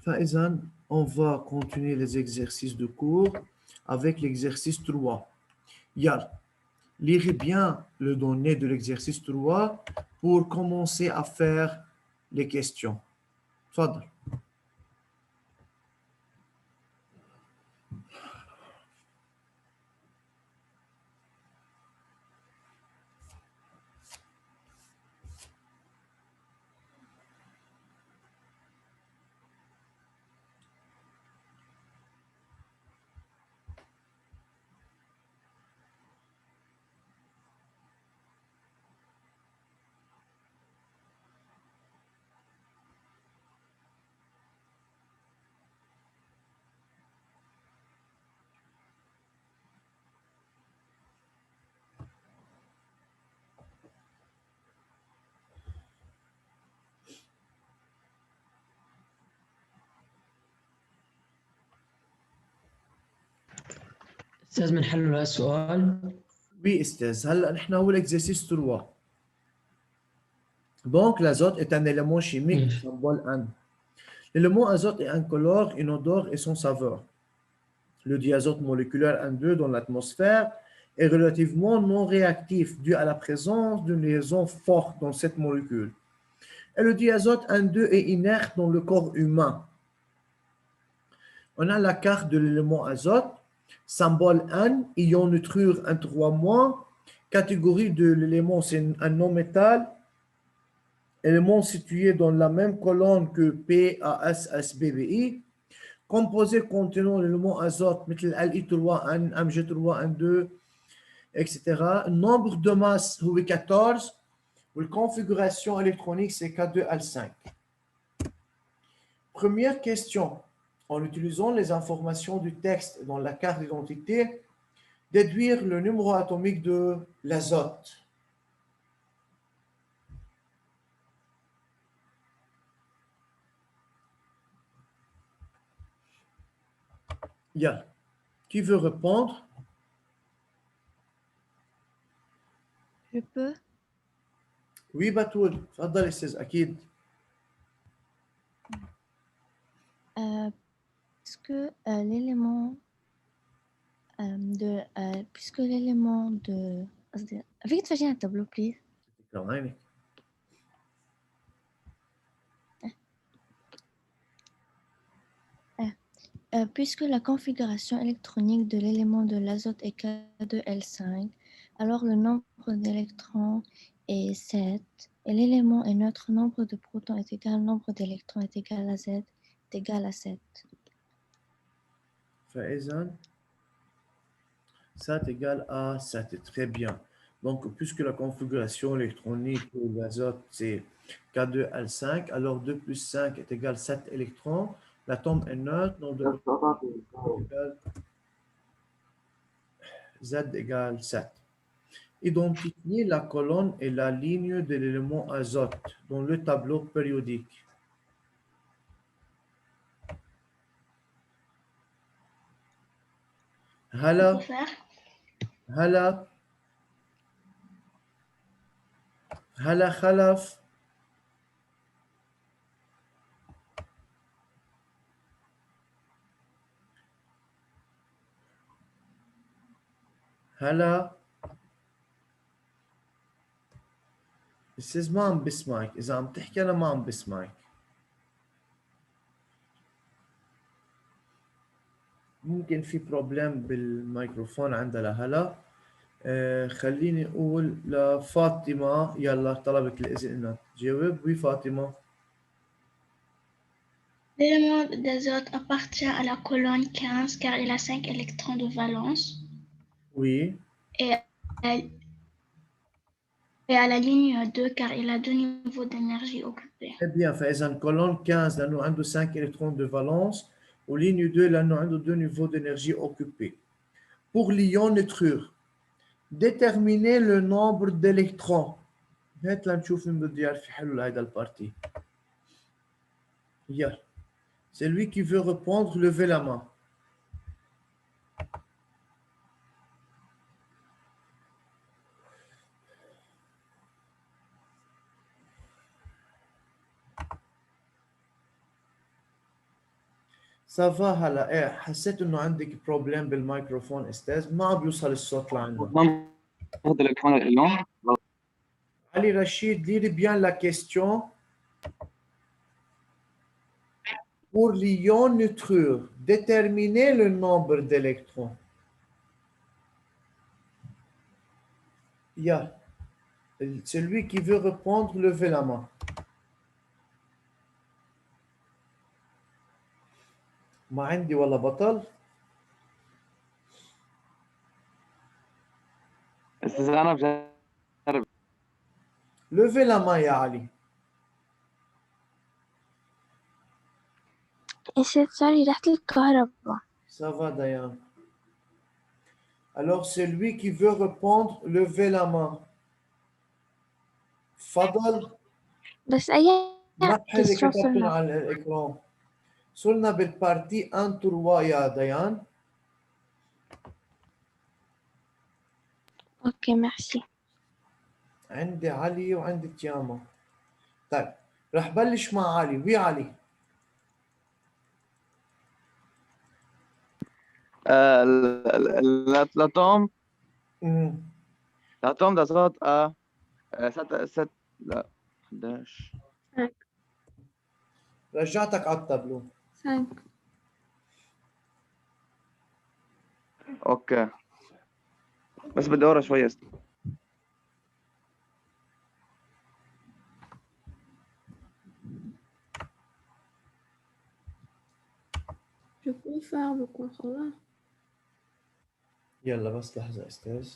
فإذا, on va continuer les exercices de cours avec l'exercice 3. Yal, lirez bien le donné de l'exercice 3 pour commencer à faire les questions. Fadal. أستاذ بنحل له السؤال. Oui, Esthez. هلا نحن هو l'exercice 3. Donc, l'azote est un élément chimique, symbole N. L'élément azote est incolore, inodore et sans saveur. Le diazote moléculaire N2 dans l'atmosphère est relativement non réactif dû à la présence d'une liaison forte dans cette molécule. Et le diazote N2 est inerte dans le corps humain. On a la carte de l'élément azote, symbole N, ion nitrure N3-, catégorie de l'élément, c'est un non-métal, élément situé dans la même colonne que PASSBBI, composé contenant l'élément azote, مثل Li3N, Mg3N2, etc. Nombre de masse, 14, ou la configuration électronique, c'est K2L5. Première question, en utilisant les informations du texte dans la carte d'identité, déduire le numéro atomique de l'azote. Yeah. Qui veut répondre? Je peux. Oui, Batoul. تفضل استاذ اكيد. Puisque l'élément puisque l'élément de avec تفرجيني على التابلو please. كمان. Puisque la configuration électronique de l'élément de l'azote est K2L5, alors le nombre d'électrons est 7 et l'élément est neutre, nombre de protons est égal, nombre d'électrons est égal à Z, est égal à 7. فإذا 7 égale à 7. Très bien. Donc, puisque la configuration électronique de l'azote, c'est K2L5, alors 2 plus 5 est égal à 7 électrons. L'atome est neutre, donc Z égale 7. Identifiez la colonne et la ligne de l'élément azote dans le tableau périodique. هلا خلف. هلا استاذ ما عم بسمعك، اذا عم تحكي انا ما عم بسمعك. ممكن في بروبلم بالميكروفون عندها لهلا. خليني اقول لفاطمه، يلا طلبت الاذن انها تجاوب. وي فاطمه. L'élément d'azote appartient à la colonne 15 car il a 5 électrons de valence. Oui. Et à la ligne 2 car il a 2 niveaux d'énergie occupés. Très bien. فإذا colonne 15 لأنه عنده 5 électrons de valence ولينيو 2 لأنه عنده 2 niveaux d'énergie occupés. Pour l'ion nitrure, déterminer le nombre d'électrons. هات لنشوف مين بده يعرف يحل لهيدا البارتي. يلا. Celui qui veut répondre, levez la main. سافا هلا ايه حسيت انه عندك بروبلم بالميكروفون استاذ ما عم بيوصل الصوت لعندنا. nombre d'électrons dans l'ion. Ali Rachid, lire bien la question. Pour l'ion nitrure, déterminez le nombre d'électrons. Ya. Celui qui veut répondre, levez la main. ما عندي ولا بطل. استاذ انا بجرب. Levez la main يا علي. إيش صار رحت الكهرباء. Ça va Dayan. Alors celui qui veut répondre, levez la main. فضل بس أي نحي اللي question كتبتهم صرنا. على الإكران. صرنا بالبارتي 1 3 يا ديان. أوكي ميرسي. عندي علي وعندي تياما. طيب رح بلش مع علي. وي علي. الاتوم مم. الاتوم d'azote a 7 لا 11. رجعتك على التابلو. 5. اوكي بس بدي اقرا شوي. Je peux faire le contrôleur. يلا بس لحظة استاذ.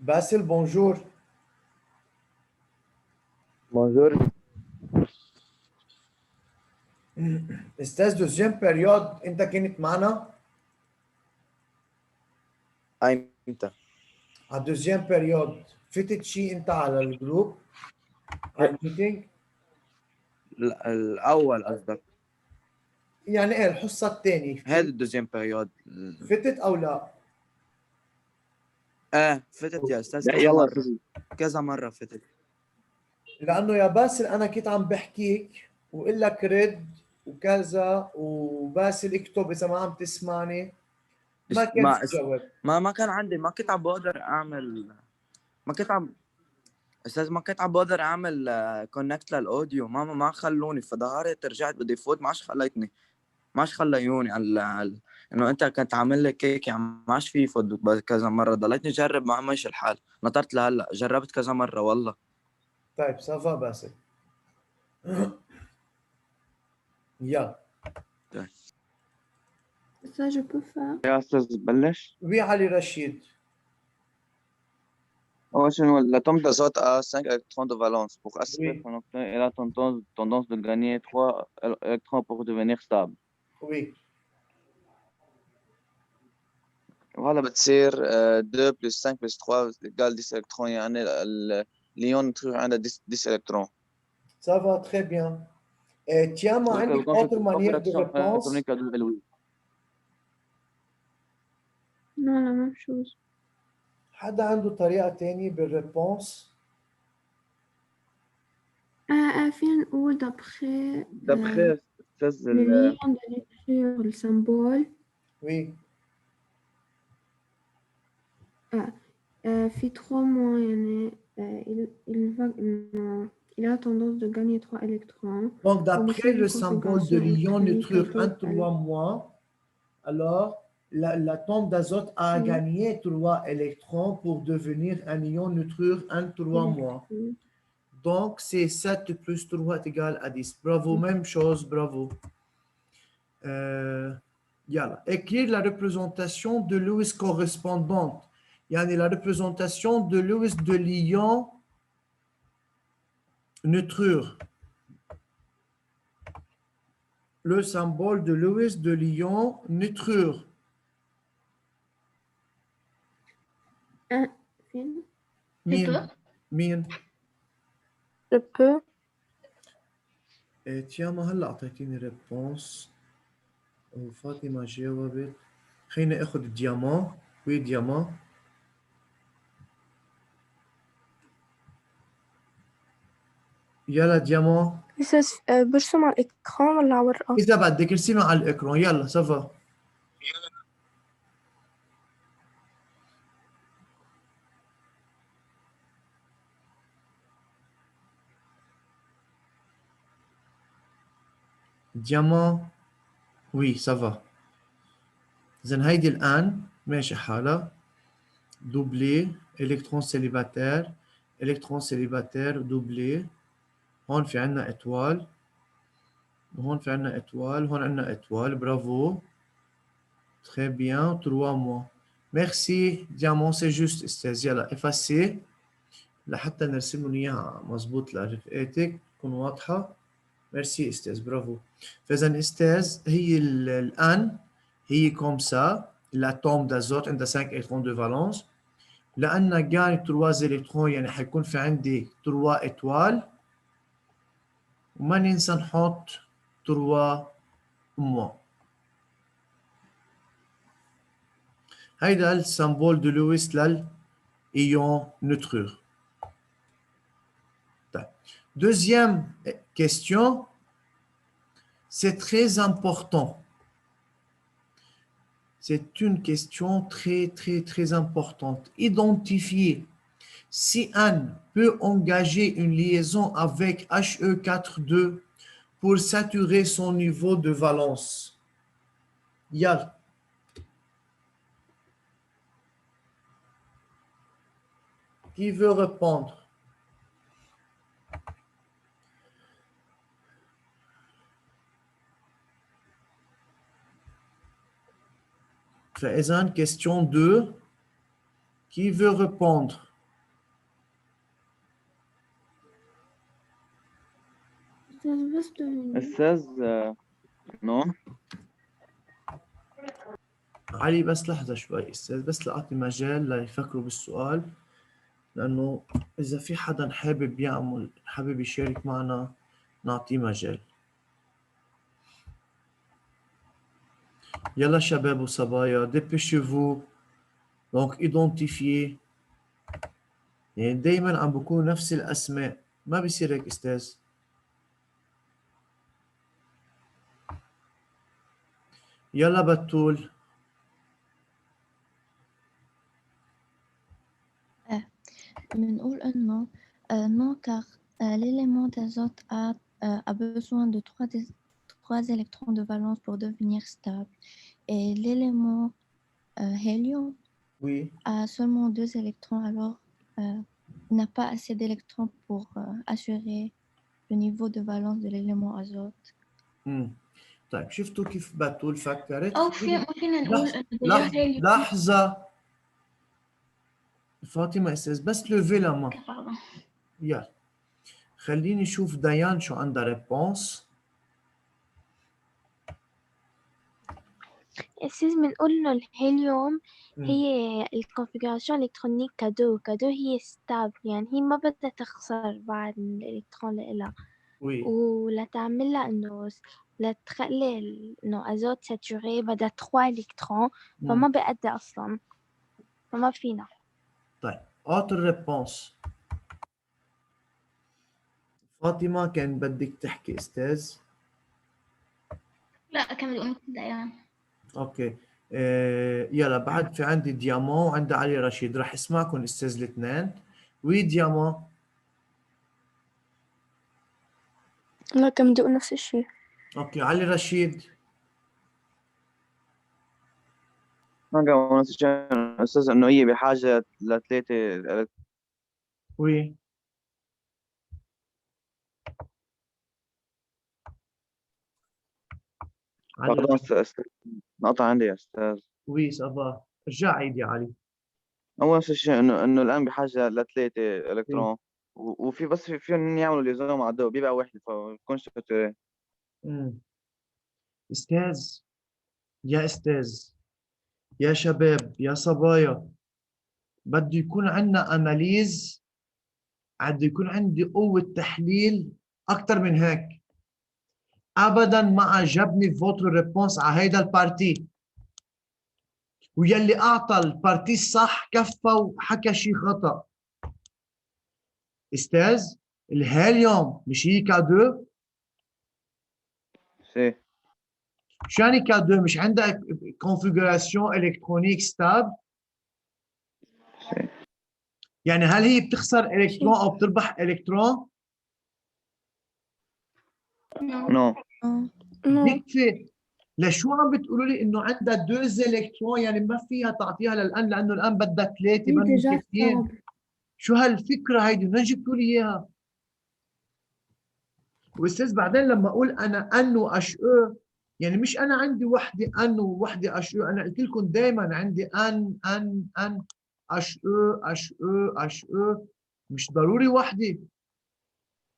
باسل بونجور. Bonjour. استاذ دوزيام بيريود انت كنت معنا؟ امتى؟ على دوزيام بيريود فتت شيء انت على الجروب؟ على الميتينج؟ الاول قصدك؟ يعني ايه الحصة الثانية؟ هذا الدوزيام بيريود. فتت او لا؟ فتت يا استاذ كذا يلا مرة. كذا مرة فتت. لانه يا باسل انا كنت عم بحكيك وقل لك رد وكذا وباسل اكتب اذا ما عم تسمعني ما كان في جواب. ما كان عندي، ما كنت عم بقدر اعمل، ما كنت عم استاذ ما كنت عم بقدر اعمل كونكت للاوديو. ما خلوني، فظهرت رجعت بدي فوت ما عادش خليتني، ما عادش خليوني على انه انت كنت عامل لي كيك يعني ما عادش في فوت كذا مرة. ضليتني جرب ما ماشي الحال، نطرت لهلا جربت كذا مرة والله. طيب سافا باسل. يلا. Ça, je peux faire. يا استاذ بلش. وي علي رشيد. اول شيء l'atome d'azote a 5 électrons de valence. Pour aspirer Oui. son octet, il a tendance de gagner 3 électrons pour devenir stable. وي. وهذا بتصير 2 plus 5 plus 3 égale 10 électrons. يعني الإيون نيترون عنده 10 électrons. Ça va très bien. Et tiens, moi, Donc, une autre manière de configuration réponse. électronique à 2 Louis. Non, la même chose. حدا عنده طريقة تانية بالريبونس؟ فين نقول d'après D'après أستاذ le lien de l'écriture, le symbole. Oui. في 3 mois يعني il a tendance de gagner 3 électrons. Donc, d'après le symbole de l'ion nitrure 1, 3 électronique. mois, alors l'atome d'azote a Oui. gagné 3 électrons pour devenir un ion nitrure 1, 3 mois. Donc, c'est 7 plus 3 est égal à 10. Bravo, même chose, bravo. Yalla. Écrire la représentation de Lewis correspondante. Yani la représentation de Lewis de l'ion nitrure. Le symbole de Lewis de l'ion nitrure. فين؟ Mine. Mine. Je peux. tiens, ما هلا اعطيتيني ريبونس وفاطمه جاوبت. خليني اخذ الديامون. وي ديامون. يلا ديامون. أستاذ برسم على الإكران ولا على ورقة؟ إذا بدك ارسمي على الإكران، يلا سافا. ديامون، وي سافا. إذن هيدي الآن ماشي حالها. دوبلي، إلكترون سيليباتير دوبلي. هون في عنا إتوال، وهون في عنا إتوال، هون عنا إتوال. برافو. Très bien, 3 mois. Merci, Diamant, c'est juste, استاذ. يلا افاسي لحتى نرسم لهم اياها مضبوط لرفقاتك تكون واضحه. ميرسي استاذ، برافو. فاذا استاذ هي الان هي كوم سا الاتوم دازوت عندها 5 الكترون دو فالونس. لان جاني 3 الكترون يعني حيكون في عندي 3 اتوال، وما ننسى نحط 3 موا. هيدا السمبول دو لويس للإيون نوترور. Deuxième question, c'est très important. C'est une question très importante. Identifier si Anne peut engager une liaison avec He4 2 pour saturer son niveau de valence. Yal. Qui veut répondre? فإذن question 2. Qui veut répondre? أستاذ بس دول أستاذ نو. علي بس لحظة شوي استاذ، بس لأعطي مجال ليفكروا بالسؤال، لأنه إذا في حدا حابب يشارك معنا نعطيه مجال. يلا شباب وصبايا، dépêchez-vous. donc identifier. يعني دايما عم بكون نفس الأسماء، ما بيصير هيك استاذ. يلا بتول. بنقول إنه non car l'élément d'azote a besoin de 3 électrons de valence pour devenir stable et l'élément hélium Oui. a seulement 2 électrons, alors n'a pas assez d'électrons pour assurer le niveau de valence de l'élément azote. طيب شفتوا كيف بتول فكرت؟ أو فينا نقول إنه هيليوم. لحظة فاطمة استاذ، بس لوفي لا مان. يلا خليني اشوف ديان شو عندها ريبونس. أستاذ بنقول إنه الهيليوم هي الكونفيغوراسيون الإلكترونيك كادو هي ستابل، يعني هي ما بدها تخسر بعد من الإلكترون لإلها. وي. ولتعملها إنه لتخلي إنه أزوت ساتوري بدها 3 إلكترون، فما بقدر أصلا، فما فينا. طيب autre réponse. فاطمة كان بدك تحكي استاذ. لا كمل أمك ديان. اوكي يلا بعد في عندي ديامون وعندي علي رشيد، راح اسمعكم استاذ الاثنين. وي ديامون. لا كم بدي أقول نفس الشيء. اوكي علي رشيد. أستاذ إنه هي بحاجة ل3. وي. باردون أستاذ، نقطع عندي يا أستاذ. وي سافا، رجع عيد يا علي. أول شيء إنه الآن بحاجة ل3 إلكترون، وفي بس فيهم يعملوا ليزون مع الضوء بيبقى واحد، فبكون ساتوري. استاذ يا استاذ يا شباب يا صبايا، بده يكون عندنا أناليز، بده يكون عندي قوة تحليل أكثر من هيك. أبداً ما عجبني فوتر ريبونس على هيدا البارتي، ويلي أعطى البارتي الصح كفى وحكى شيء خطأ. استاذ الهيليوم مش هي كادو؟ سي شو يعني K2 مش عندها configuration électronique stable؟ سي يعني هل هي بتخسر الكترون او بتربح الكترون؟ نو نو يكفي. لشو عم بتقولوا لي انه عندها 2 الكترون يعني ما فيها تعطيها للان لانه الان بدها 3 بدهم كافيين؟ شو هالفكره هيدي؟ وين جبتوا لي اياها؟ واستاذ بعدين لما اقول انا ان واش او يعني مش انا عندي وحده ان ووحده اش او، انا قلت لكم دائما عندي ان اش او اش او اش او، مش ضروري وحده.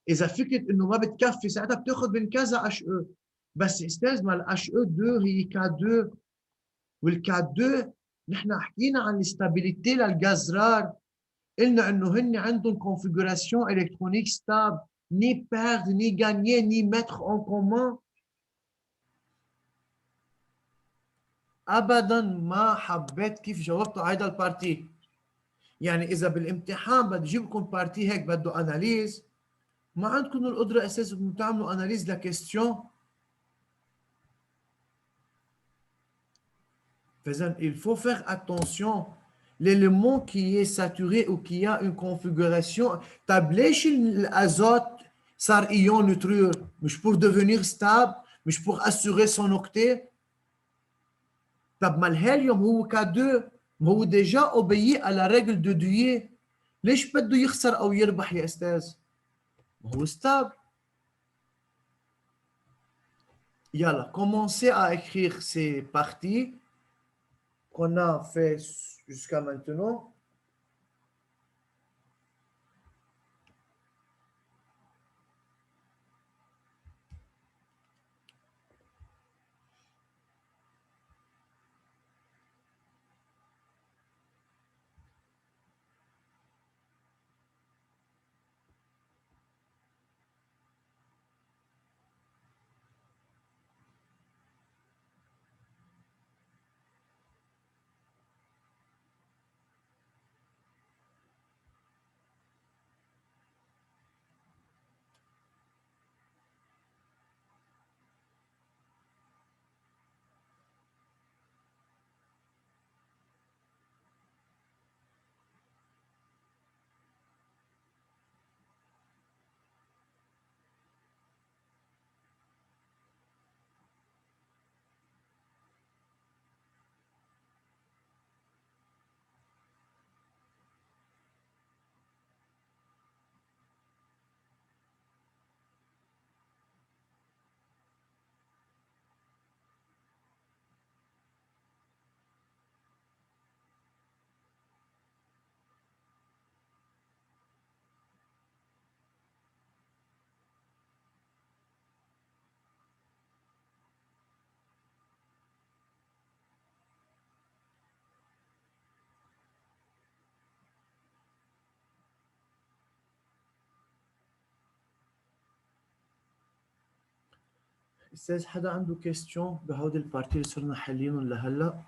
اذا فكره انه ما بتكفي ساعتها بتاخذ من كذا اش او. بس استاذ ما الاش او 2 هي كا 2 والكا 2 نحن حكينا عن الاستابيليتي للجزرار، قلنا انه هن عندهم configuration électronique stable ni perdre ni gagner ni mettre en commun. ابدا ما حبيت كيف جاوبتوا على هذا البارتي. يعني اذا بالامتحان بدي اجيب لكم بارتي هيك بده اناليز، ما عندكم القدره اساسا انكم تعملوا اناليز لكيستيون. فاذا il faut faire attention l'élément qui est saturé ou qui a une configuration. طب ليش الازوت صار ايون نيوترير؟ مش pour devenir stable، مش pour assurer son octet. طب ما الهيليوم هو K2، ما هو ديجا اوبيي على ريجل دو دويي، ليش بده يخسر او يربح يا استاذ؟ ما هو stable. Yalla, commencez à écrire ces parties qu'on a fait jusqu'à maintenant. استاذ حدا عنده كيستيون بهودي البارتي اللي صرنا حالينهم لهلا؟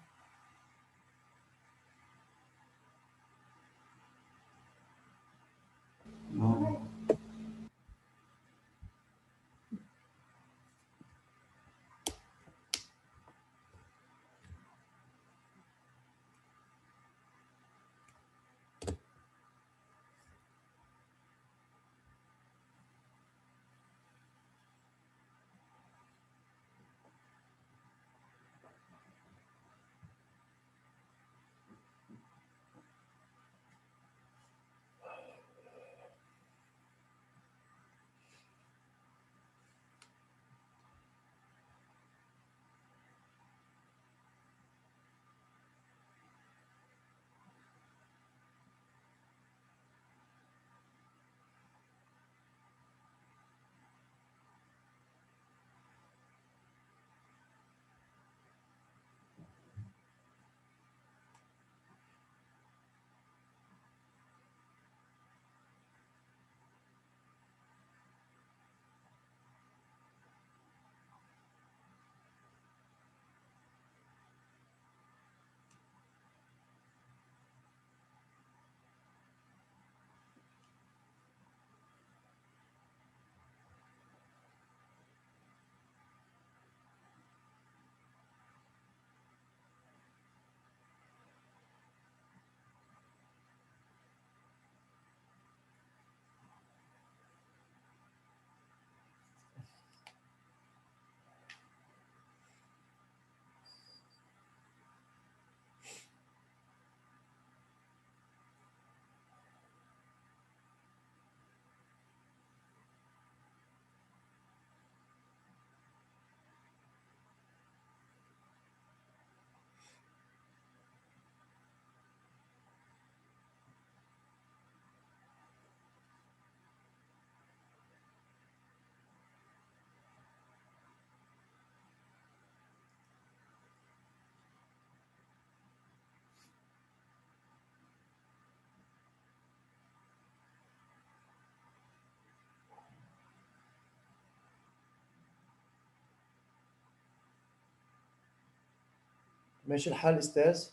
ماشي الحال أستاذ؟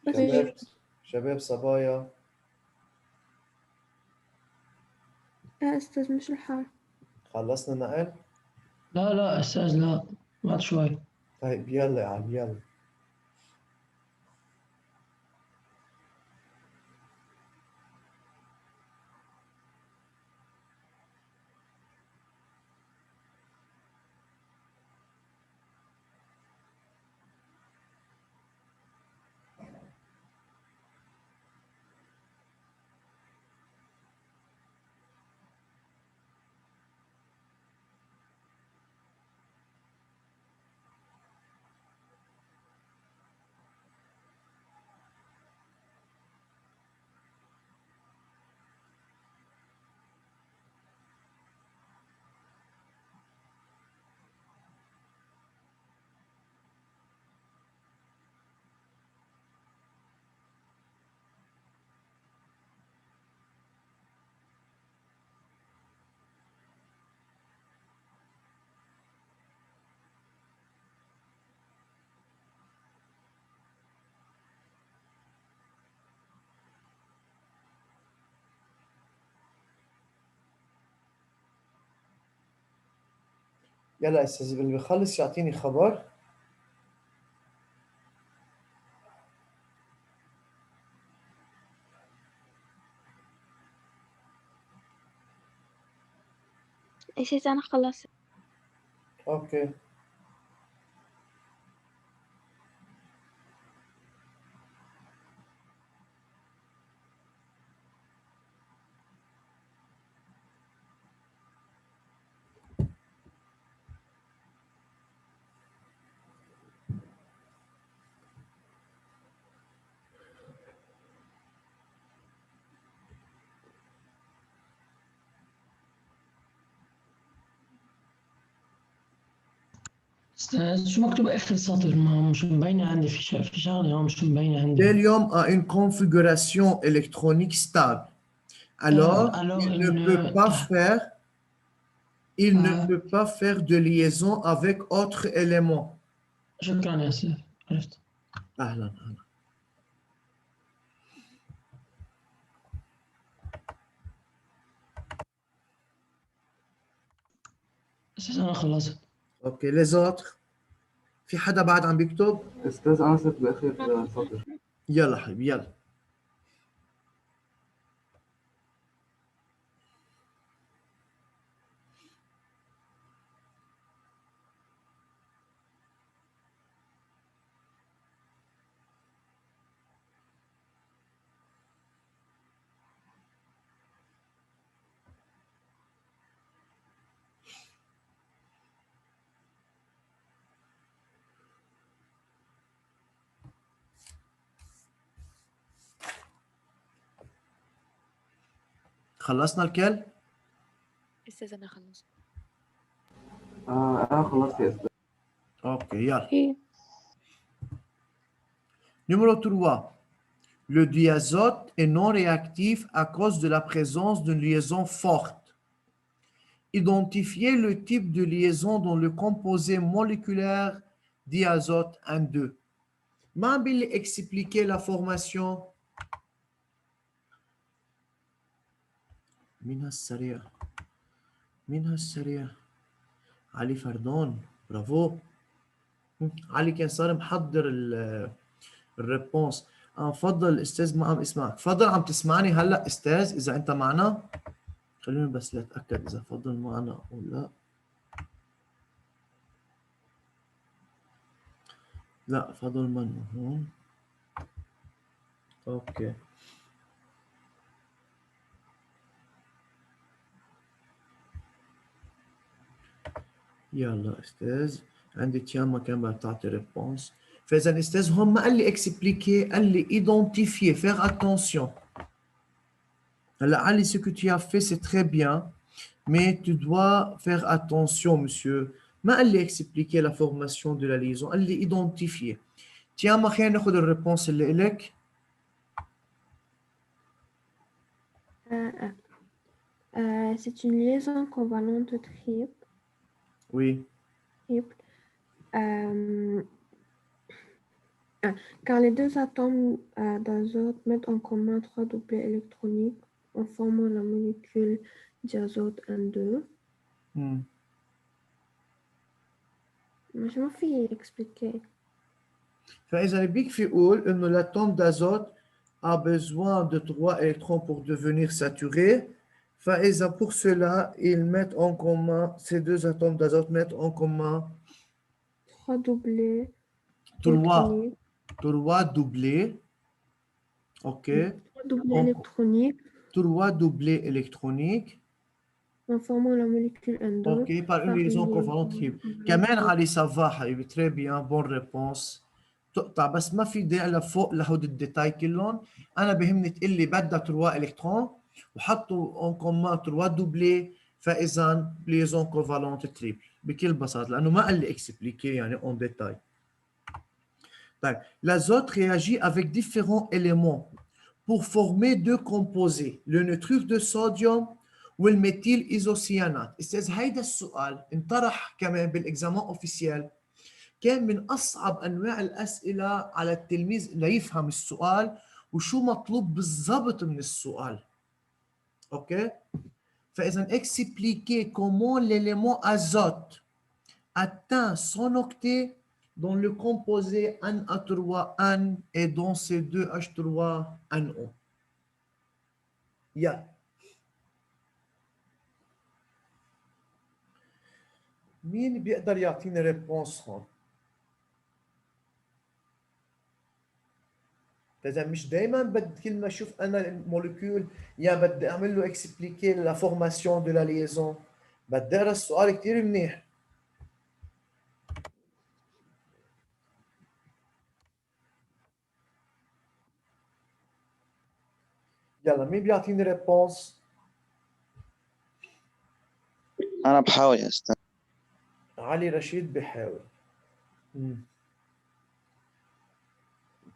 شباب شباب صبايا أستاذ مش الحال. خلصنا نقل؟ لا لا أستاذ لا، بعد شوي. طيب يلا يا عم يلا. يلا يا أستاذ اللي بيخلص يعطيني خبر. أستاذ أنا خلصت. أوكي. أستاذ شو مكتوب آخر سطر؟ ما مش مبينة عندي في شغلة هون مش مبينة عندي. L'hélium a une configuration électronique stable. Alors, alors, il ne peut pas faire, il ne peut pas faire de liaison avec autres éléments. شكرا يا أستاذ، عرفت. أهلا أهلا. أستاذ أنا خلصت. أوكي les autres. في حدا بعد عم بيكتب؟ استاذ انا صرت باخر سطر. يلا حبيبي يلا. خلصنا الكل؟ أستاذ أنا خلصت. انا خلصت يا استاذ. أوكي يلا. إيه. Numéro 3. Le diazote est non réactif à cause de la présence d'une liaison forte. Identifiez le type de liaison dans le composé moléculaire diazote 1,2. ما عم بيقول لي expliquer la formation. مين هالسريع؟ مين هالسريع؟ علي فردون، برافو. علي كان صار محضر الريبونس. فضل استاذ ما عم اسمعك. فضل عم تسمعني هلا استاذ اذا انت معنا؟ خليني بس لاتاكد اذا فضل معنا او لا. لا فضل منه هون. اوكي يلا استاذ عندي تياما كان بدها تعطي ريبونس. فاذا استاذ هون ما قال لي اكسبليكي، قال لي ايدونتيفيي، فير اتونسيون. هلا علي ce que tu as fait c'est très bien mais tu dois faire attention monsieur. ما قال لي expliquer la formation de la liaison، قال لي identifier. تياما خلينا ناخذ الريبونس اللي إلك. C'est une liaison covalente triple. Oui. Quand les deux atomes d'azote mettent en commun 3 doublets électroniques en formant la molécule d'azote N2. Hmm. مش ما في expliquer. فإذا بدك في يقول إنه l'atome d'azote a besoin de 3 électrons pour devenir saturé. فإذا pour cela, ils mettent en commun, ces deux atomes d'azote mettent en commun 3 doublets 3 doublés. OK. 3 doublets électroniques 3 doublés électroniques. en formant la molécule N2. OK, par une liaison covalente triple. كمان علي سافا حبيبي، très bien, bonne réponse. تقطع بس ما في داعي لفوق لهود الديتاي كلهم. انا بهمني تقول لي بدها 3 الكترون وحطوا اون كومان 3 دوبلي، فاذا ليزون كوفالونت تريبل بكل بساطه، لانه ما قال لي اكسبليكي يعني اون ديتاي. طيب l'azote réagit avec différents éléments pour former deux composés, le nitrure de sodium والميثيل ايزوسيانات. استاذ هيدا السؤال انطرح كمان بالاكزامان اوفيسيال، كان من أصعب أنواع الأسئلة على التلميذ ليفهم السؤال وشو مطلوب بالضبط من السؤال. أوكي؟ فإذا expliquer comment l'élément azote atteint son octet dans le composé NA3N et dans C2H3NO. يلا. مين بيقدر يعطيني ريبونس هون؟ فإذا مش دايما بدي كل ما اشوف انا الموليكول يا بدي اعمل له اكسبليكي لا فورماسيون دو لا ليزون، بدي اقرا السؤال كثير منيح. يلا مين بيعطيني ريبونس؟ انا بحاول يا استاذ. علي رشيد بحاول.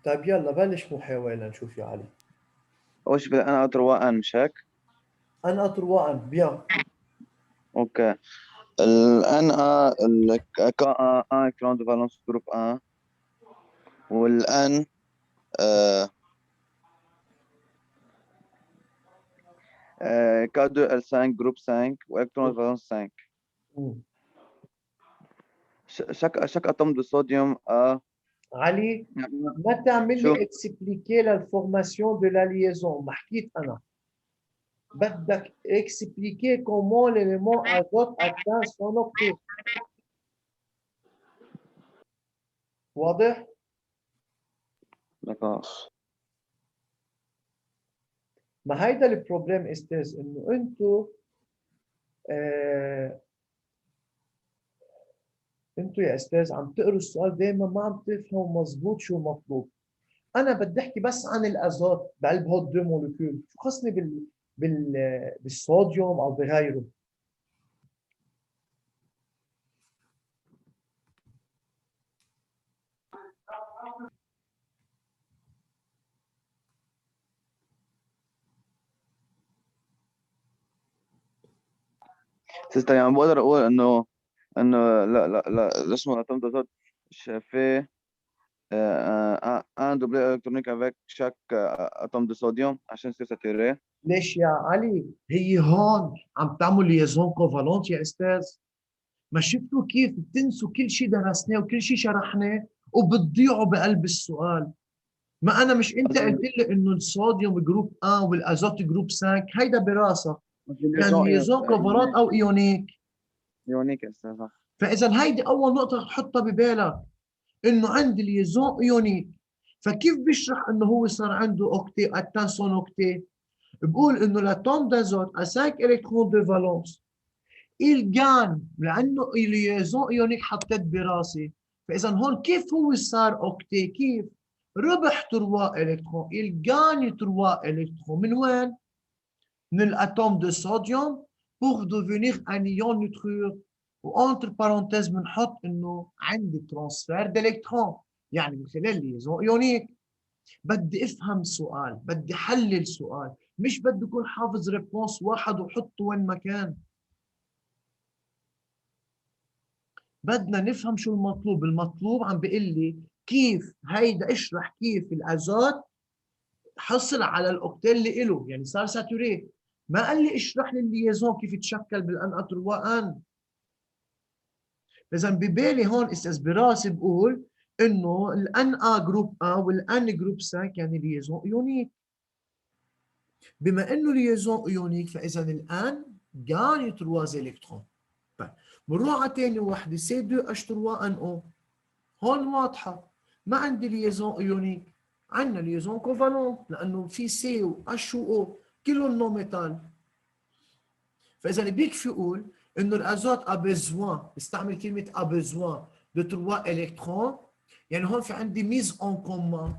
طيب يلا بلش محاولة نشوف يا علي. اول شيء انا اطروان مش هيك؟ انا اطروان بيان. اوكي. الان كا الكترون دو فالونس جروب 1 والان K2L5 جروب 5 والكترون فالونس 5. شك اتوم دو صوديوم علي ما تعمل لي اكسبليكي للفورماسيون دو لا ليزون، ما حكيت انا. بدك اكسبليكي كومون ليليمون ازوت اتان سون اوكتيف. واضح؟ داكور. ما هيدا البروبليم استاذ، انه انتو انتو يا استاذ عم تقروا السؤال دائما ما عم تفهموا مضبوط شو مطلوب. انا بدي احكي بس عن الازوت بقلب هول دو موليكول، شو خصني بالصوديوم او بغيره. سيستر يعني بقدر اقول انه لا اسمه الاتوم دازوت في un doublé électronique avec chaque atome de sodium عشان يصير ساتوري. ليش يا علي؟ هي هون عم تعمل ليزون كوفالونت يا استاذ. ما شفتوا كيف بتنسوا كل شيء درسناه وكل شيء شرحناه وبتضيعوا بقلب السؤال. ما انا مش انت قلت لي انه الصوديوم جروب 1 والازوت جروب 5 هيدا براسك يعني ليزون كوفالونت او ايونيك. ايونيك يا استاذ. فاذا هيدي اول نقطه تحطها ببالك، انه عندي ليزون ايونيك. فكيف بيشرح انه هو صار عنده اوكتي اتان سون اوكتي؟ بقول انه l'atome d'azote a 5 électrons de valence. il gagne لانه ليزون ايونيك حطيت براسي. فاذا هون كيف هو صار اوكتي؟ كيف؟ ربح 3 الكترون. il gagne 3 الكترون من وين؟ من الاتوم دو صوديوم pour devenir un ion nitrure. وانتر بارونتيز بنحط انه عندي ترانسفير دالكترون يعني من خلال ليزون ايونيك. بدي افهم سؤال، بدي حلل سؤال، مش بده يكون حافظ ريبونس واحد وحطه وين ما كان. بدنا نفهم شو المطلوب. المطلوب عم بيقول لي كيف هيدا، اشرح كيف الازوت حصل على الاوكتيل اللي له، يعني صار ساتوري. ما قال لي اشرح لي الليزون كيف تشكل بالان اتروا ان. اذا ببالي هون استاذ براسي بقول انه الان ا جروب ا والان جروب 5 يعني ليزون ايونيك. بما انه ليزون ايونيك فاذا الان غاني 3 الكترون. طيب بنروح على ثاني وحده سي 2 اتش 3 ان او. هون واضحه، ما عندي ليزون ايونيك، عندنا ليزون كوفالون لانه في سي و اتش و او كلهم نو ميتال. فاذا بيكفي يقول انه الازوت ا بيزوان، بستعمل كلمه ا بيزوان دو 3 الكترون، يعني هون في عندي ميز اون كومان.